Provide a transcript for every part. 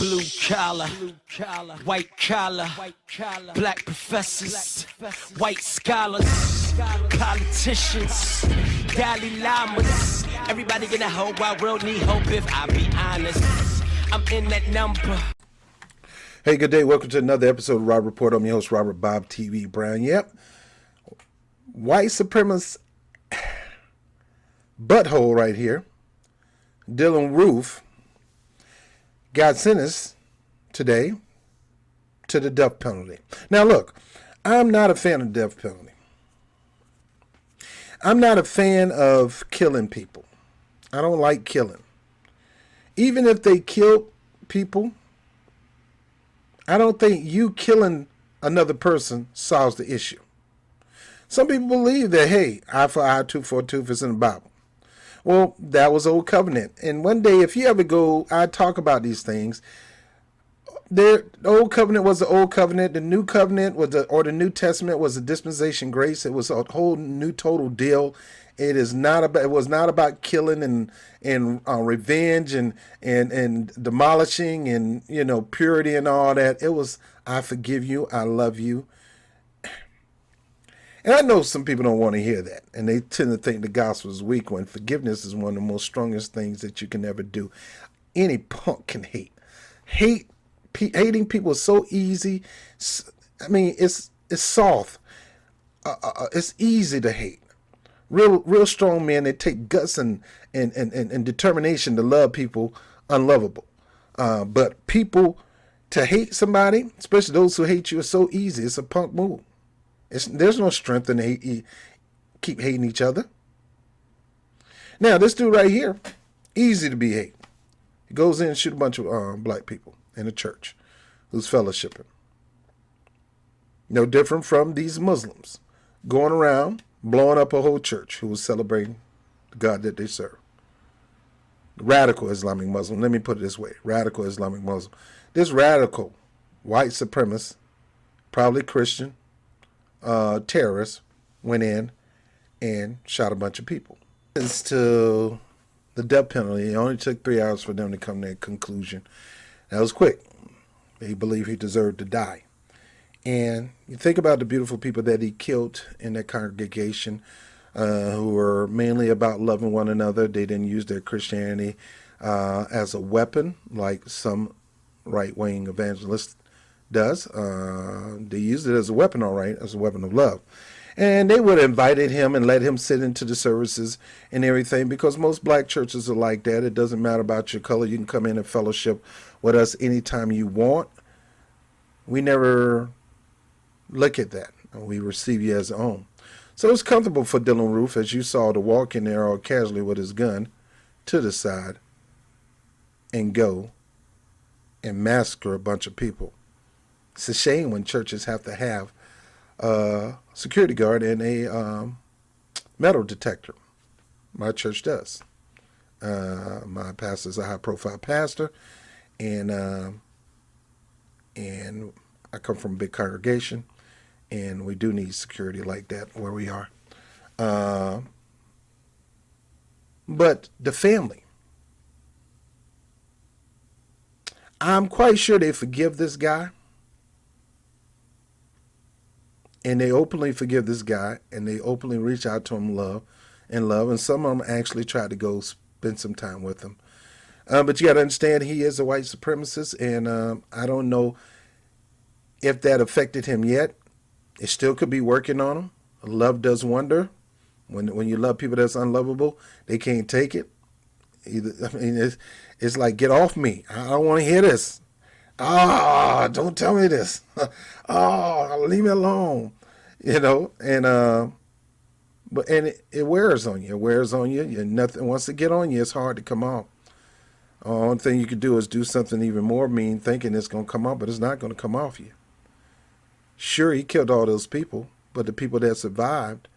Blue collar, white collar, black professors, white scholars, politicians, Dalai Lamas. Everybody in the whole wide world need hope if I be honest. I'm in that number. Hey, good day. Welcome to another episode of Robert Report. I'm your host, Robert BOBTV Brown. Yep. White supremacist butthole right here, Dylan Roof, got sentenced today to the death penalty. Now, look, I'm not a fan of the death penalty. I'm not a fan of killing people. I don't like killing. Even if they kill people, I don't think you killing another person solves the issue. Some people believe that, hey, eye for eye, tooth for a tooth is in the Bible. Well, that was old covenant. And one day, if you ever go, I talk about these things. The old covenant was the old covenant. The new covenant was the New Testament was a dispensation grace. It was a whole new total deal. It was not about killing and revenge and demolishing and purity and all that. It was, I forgive you, I love you. And I know some people don't want to hear that, and they tend to think the gospel is weak when forgiveness is one of the most strongest things that you can ever do. Any punk can hate. Hating people is so easy. I mean, it's soft. It's easy to hate. Real strong men that take guts and determination to love people unlovable. But people to hate somebody, especially those who hate you, is so easy. It's a punk move. There's no strength in keep hating each other. Now, this dude right here, easy to be hate. He goes in and shoot a bunch of black people in a church who's fellowshipping. No different from these Muslims going around blowing up a whole church who was celebrating the God that they serve. Radical Islamic Muslim. Let me put it this way. Radical Islamic Muslim. This radical white supremacist, probably Christian, terrorists went in and shot a bunch of people. As to the death penalty, it only took 3 hours for them to come to that conclusion. That was quick. They believed he deserved to die. And you think about the beautiful people that he killed in that congregation, who were mainly about loving one another. They didn't use their Christianity as a weapon like some right-wing evangelists does. They used it as a weapon, all right, as a weapon of love. And they would have invited him and let him sit into the services and everything, because most black churches are like that. It doesn't matter about your color. You can come in and fellowship with us anytime you want. We never look at that. We receive you as our own. So it's comfortable for Dylan Roof, as you saw, to walk in there all casually with his gun to the side and go and massacre a bunch of people. It's a shame when churches have to have a security guard and a metal detector. My church does. My pastor's a high-profile pastor, and I come from a big congregation, and we do need security like that where we are. But the family, I'm quite sure they forgive this guy. And they openly forgive this guy, and they openly reach out to him love, and some of them actually try to go spend some time with him. But you got to understand, he is a white supremacist, and I don't know if that affected him yet. It still could be working on him. Love does wonder. When you love people that's unlovable, they can't take it. It's like, get off me. I don't want to hear this. Don't tell me this. Leave me alone. And it wears on you. It wears on you. Nothing wants to get on you. It's hard to come off. Only thing you could do is do something even more mean, thinking it's going to come off, but it's not going to come off you. Sure, he killed all those people, but the people that survived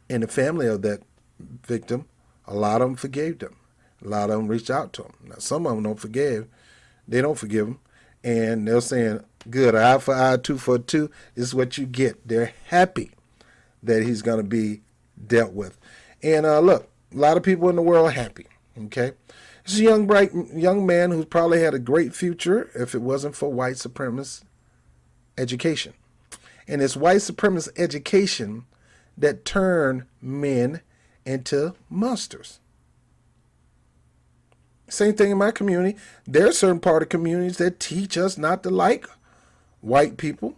and the family of that victim, a lot of them forgave them. A lot of them reached out to him. Now, some of them don't forgive. They don't forgive him. And they're saying, good, eye for eye, tooth for tooth is what you get. They're happy that he's going to be dealt with. And look, a lot of people in the world are happy, okay? This is a young, bright young man who probably had a great future if it wasn't for white supremacist education. And it's white supremacist education that turned men into monsters. Same thing in my community. There are certain part of communities that teach us not to like white people,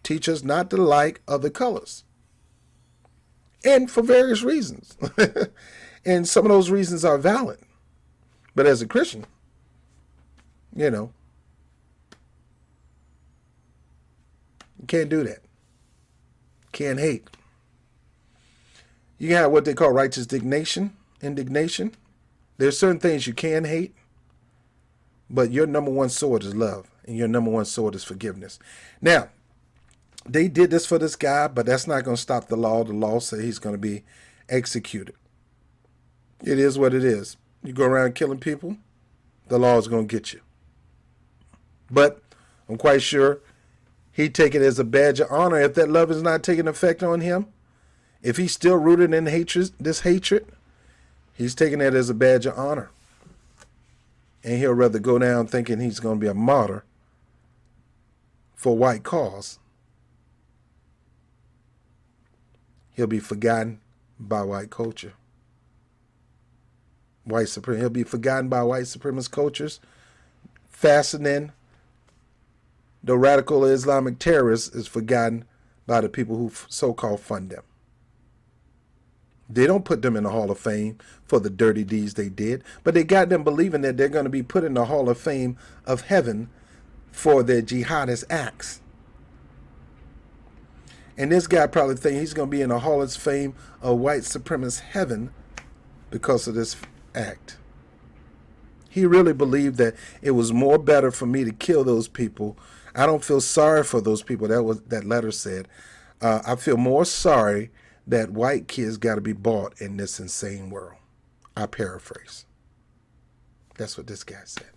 teach us not to like other colors. And for various reasons. And some of those reasons are valid. But as a Christian, you can't do that. Can't hate. You can have what they call righteous indignation. There's certain things you can hate, but your number one sword is love, and your number one sword is forgiveness. Now, they did this for this guy, but that's not going to stop the law. The law says he's going to be executed. It is what it is. You go around killing people, the law is going to get you. But I'm quite sure he'd take it as a badge of honor if that love is not taking effect on him. If he's still rooted in this hatred, he's taking it as a badge of honor. And he'll rather go down thinking he's going to be a martyr for a white cause. He'll be forgotten by white culture. He'll be forgotten by white supremacist cultures faster than the radical Islamic terrorists is forgotten by the people who so-called fund them. They don't put them in the Hall of Fame for the dirty deeds they did, but they got them believing that they're going to be put in the Hall of Fame of heaven for their jihadist acts. And this guy probably thinks he's going to be in the Hall of Fame of white supremacist heaven because of this act. He really believed that it was more better for me to kill those people. I don't feel sorry for those people. That letter said. I feel more sorry that white kids got to be bought in this insane world. I paraphrase. That's what this guy said.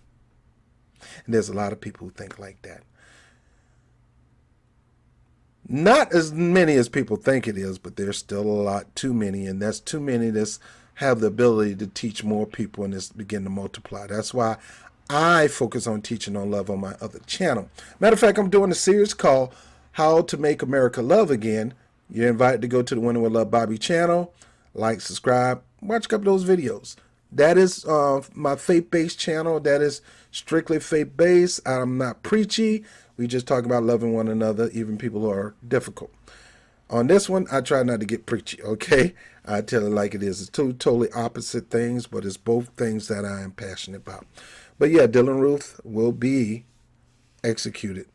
And there's a lot of people who think like that. Not as many as people think it is, but there's still a lot too many, and that's too many that's have the ability to teach more people and this begin to multiply. That's why I focus on teaching on love on my other channel. Matter of fact, I'm doing a series called How to Make America Love Again. You're invited to go to the Winning with Love Bobby channel, like, subscribe, watch a couple of those videos. That is my faith-based channel. That is strictly faith-based. I'm not preachy. We just talk about loving one another, even people who are difficult. On this one, I try not to get preachy, okay? I tell it like it is. It's two totally opposite things, but it's both things that I am passionate about. But yeah, Dylan Ruth will be executed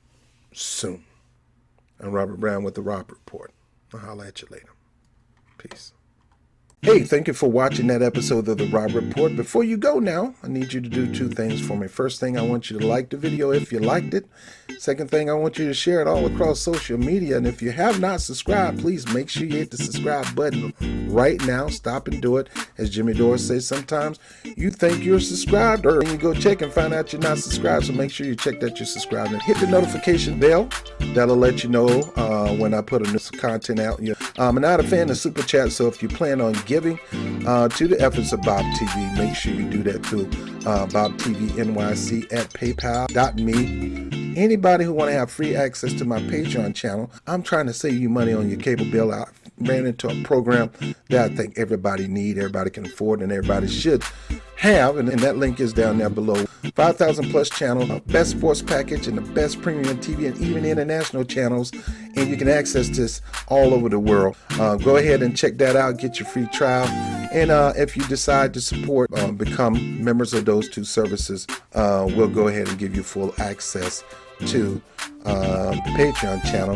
soon. I'm Robert Brown with the Rob Report. I'll holler at you later. Peace. Hey, thank you for watching that episode of the Rob Report. Before you go now, I need you to do two things for me. First thing, I want you to like the video if you liked it. Second thing, I want you to share it all across social media. And if you have not subscribed, please make sure you hit the subscribe button right now. Stop and do it. As Jimmy Dore says sometimes, you think you're subscribed, or you go check and find out you're not subscribed. So make sure you check that you're subscribed and hit the notification bell. That'll let you know when I put a new content out. I'm not a fan of Super Chat, so if you plan on giving to the efforts of BOBTV, make sure you do that through BOBTVNYC at PayPal.me. Anybody who want to have free access to my Patreon channel, I'm trying to save you money on your cable bill. I ran into a program that I think everybody need, everybody can afford, and everybody should have, and that link is down there below. 5,000 plus channel, best sports package, and the best premium TV and even international channels, and you can access this all over the world. Go ahead and check that out, get your free trial, and if you decide to support, become members of those two services, we'll go ahead and give you full access to the Patreon channel,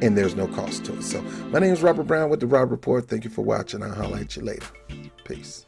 and there's no cost to it. So my name is Robert Brown with the Rob Report. Thank you for watching. I'll holler at you later. Peace.